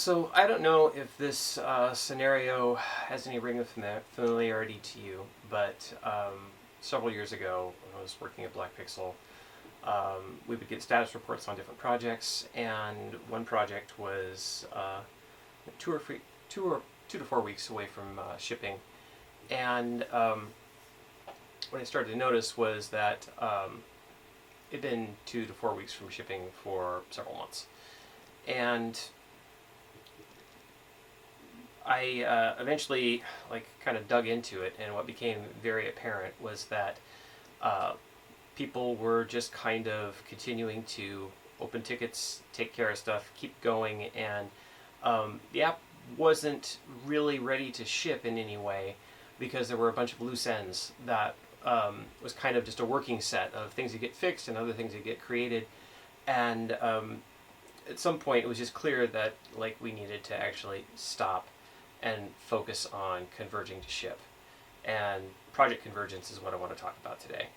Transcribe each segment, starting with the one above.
So I don't know if this scenario has any ring of familiarity to you, but several years ago when I was working at Black Pixel, we would get status reports on different projects, and one project was 2 to 4 weeks away from shipping. And what I started to notice was that it'd been 2 to 4 weeks from shipping for several months. And I eventually kind of dug into it, and what became very apparent was that people were just kind of continuing to open tickets, take care of stuff, keep going, and the app wasn't really ready to ship in any way because there were a bunch of loose ends that was kind of just a working set of things that get fixed and other things that get created. And at some point it was just clear that we needed to actually stop and focus on converging to ship. And Project Convergence is what I want to talk about today.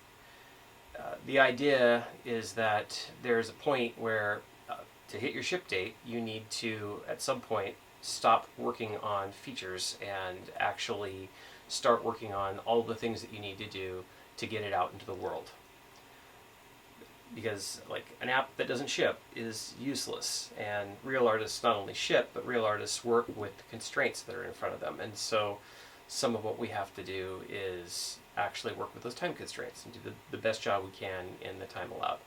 The idea is that there's a point where to hit your ship date, you need to, at some point, stop working on features and actually start working on all the things that you need to do to get it out into the world. Because an app that doesn't ship is useless, and real artists not only ship, but real artists work with the constraints that are in front of them. And so some of what we have to do is actually work with those time constraints and do the best job we can in the time allowed.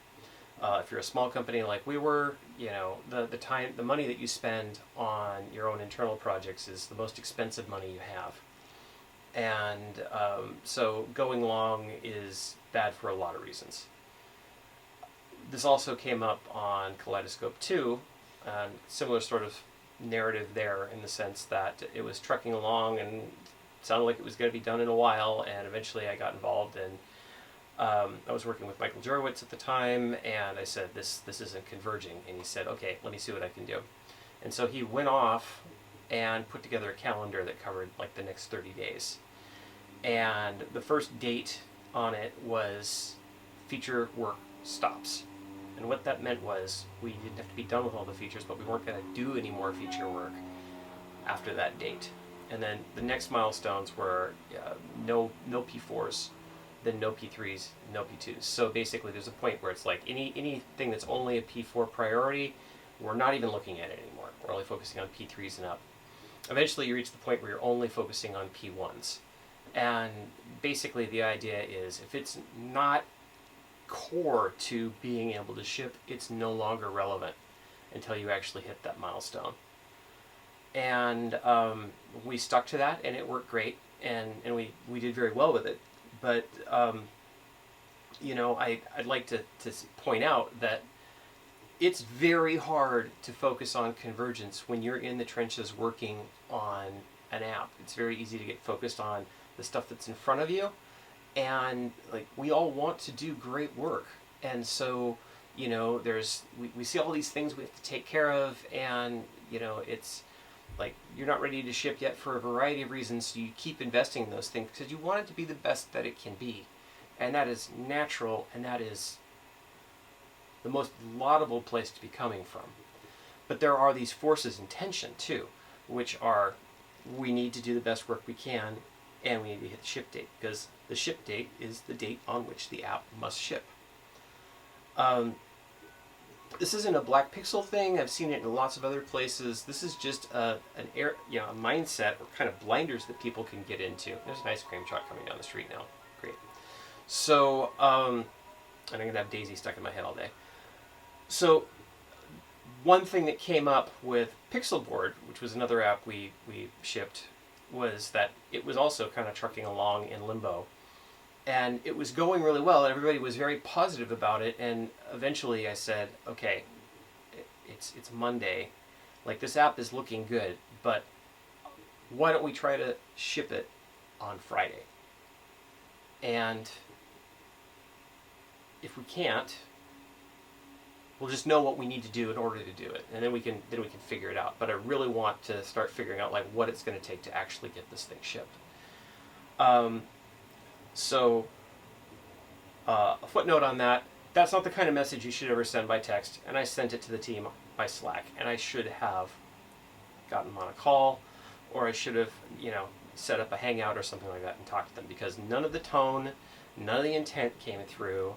If you're a small company like we were, the money that you spend on your own internal projects is the most expensive money you have. And so going long is bad for a lot of reasons. This also came up on Kaleidoscope 2, and similar sort of narrative there, in the sense that it was trucking along and it sounded like it was going to be done in a while, and eventually I got involved, and I was working with Michael Jurowitz at the time, and I said, this isn't converging, and he said, okay, let me see what I can do. And so he went off and put together a calendar that covered the next 30 days. And the first date on it was feature work stops. And what that meant was we didn't have to be done with all the features, but we weren't going to do any more feature work after that date. And then the next milestones were no P4s, then no P3s, no P2s. So basically there's a point where it's anything that's only a P4 priority, we're not even looking at it anymore. We're only focusing on P3s and up. Eventually you reach the point where you're only focusing on P1s. And basically the idea is if it's not core to being able to ship, it's no longer relevant until you actually hit that milestone. And we stuck to that, and it worked great, and we did very well with it. But I'd like to point out that it's very hard to focus on convergence when you're in the trenches working on an app. It's very easy to get focused on the stuff that's in front of you. And we all want to do great work, and so we see all these things we have to take care of, and it's you're not ready to ship yet for a variety of reasons, so you keep investing in those things because you want it to be the best that it can be, and that is natural, and that is the most laudable place to be coming from. But there are these forces in tension too, which are we need to do the best work we can, and we need to hit the ship date, because the ship date is the date on which the app must ship. This isn't a Black Pixel thing. I've seen it in lots of other places. This is just a mindset or kind of blinders that people can get into. There's an ice cream truck coming down the street now. Great. So, and I'm going to have Daisy stuck in my head all day. So, one thing that came up with Pixelboard, which was another app we shipped, was that it was also kind of trucking along in limbo. And it was going really well, and everybody was very positive about it, and eventually I said, okay, it's Monday, this app is looking good, but why don't we try to ship it on Friday? And if we can't, we'll just know what we need to do in order to do it, and then we can figure it out. But I really want to start figuring out what it's going to take to actually get this thing shipped. So a footnote on that: that's not the kind of message you should ever send by text. And I sent it to the team by Slack, and I should have gotten them on a call, or I should have, set up a hangout or something like that and talked to them, because none of the tone, none of the intent came through.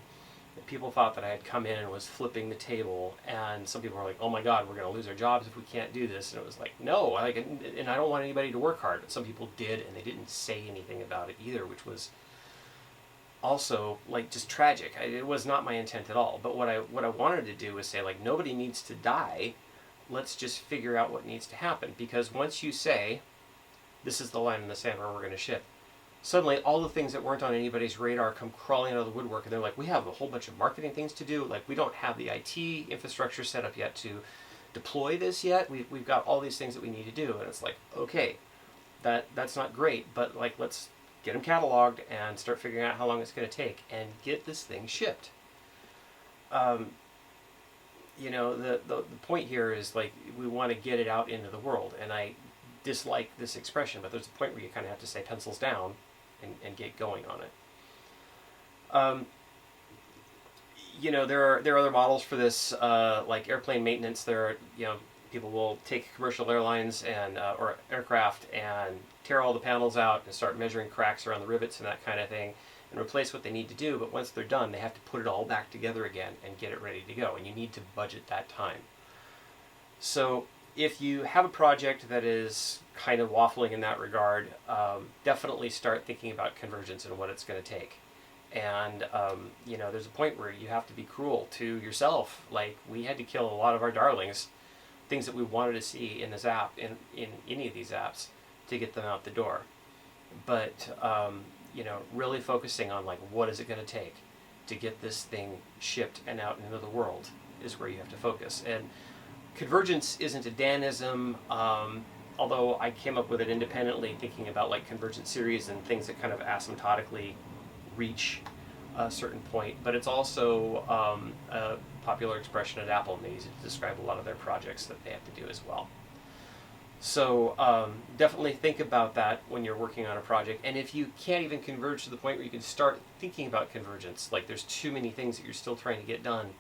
People thought that I had come in and was flipping the table, and some people were like, "Oh my God, we're going to lose our jobs if we can't do this." And it was like, no, and I don't want anybody to work hard. But some people did, and they didn't say anything about it either, which was also just tragic. It was not my intent at all. But what I wanted to do was say, nobody needs to die. Let's just figure out what needs to happen, because once you say, this is the line in the sand where we're going to ship, suddenly all the things that weren't on anybody's radar come crawling out of the woodwork, and they're like, we have a whole bunch of marketing things to do. We don't have the IT infrastructure set up yet to deploy this yet. We've got all these things that we need to do. And it's like, okay, that's not great, but let's get them cataloged and start figuring out how long it's going to take and get this thing shipped. The point here is we want to get it out into the world, and I dislike this expression, but there's a point where you kind of have to say pencils down and get going on it. There are other models for this, like airplane maintenance. People will take commercial airlines and or aircraft and tear all the panels out and start measuring cracks around the rivets and that kind of thing and replace what they need to do. But once they're done, they have to put it all back together again and get it ready to go. And you need to budget that time. So if you have a project that is kind of waffling in that regard, definitely start thinking about convergence and what it's going to take. And, there's a point where you have to be cruel to yourself. We had to kill a lot of our darlings, things that we wanted to see in this app, in any of these apps, to get them out the door. But, really focusing on, what is it going to take to get this thing shipped and out into the world is where you have to focus. And convergence isn't a Danism, although I came up with it independently, thinking about convergent series and things that kind of asymptotically reach a certain point. But it's also a popular expression at Apple, and they use it to describe a lot of their projects that they have to do as well. So definitely think about that when you're working on a project. And if you can't even converge to the point where you can start thinking about convergence, there's too many things that you're still trying to get done.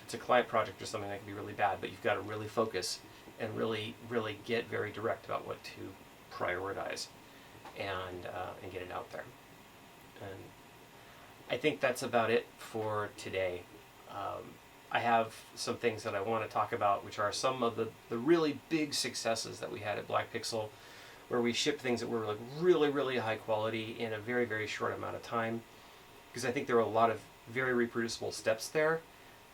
It's a client project or something that can be really bad, but you've got to really focus and really get very direct about what to prioritize and get it out there. And I think that's about it for today. I have some things that I want to talk about, which are some of the really big successes that we had at Black Pixel, where we shipped things that were really high quality in a very, very short amount of time, because I think there are a lot of very reproducible steps there.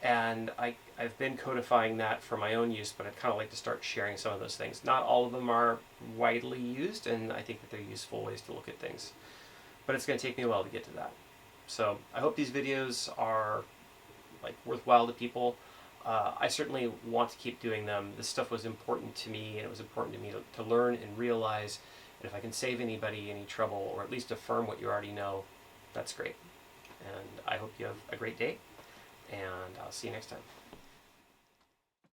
And I've been codifying that for my own use, but I'd kind of like to start sharing some of those things. Not all of them are widely used, and I think that they're useful ways to look at things. But it's going to take me a while to get to that. So I hope these videos are worthwhile to people. I certainly want to keep doing them. This stuff was important to me, and it was important to me to learn and realize that if I can save anybody any trouble, or at least affirm what you already know, that's great. And I hope you have a great day, and I'll see you next time.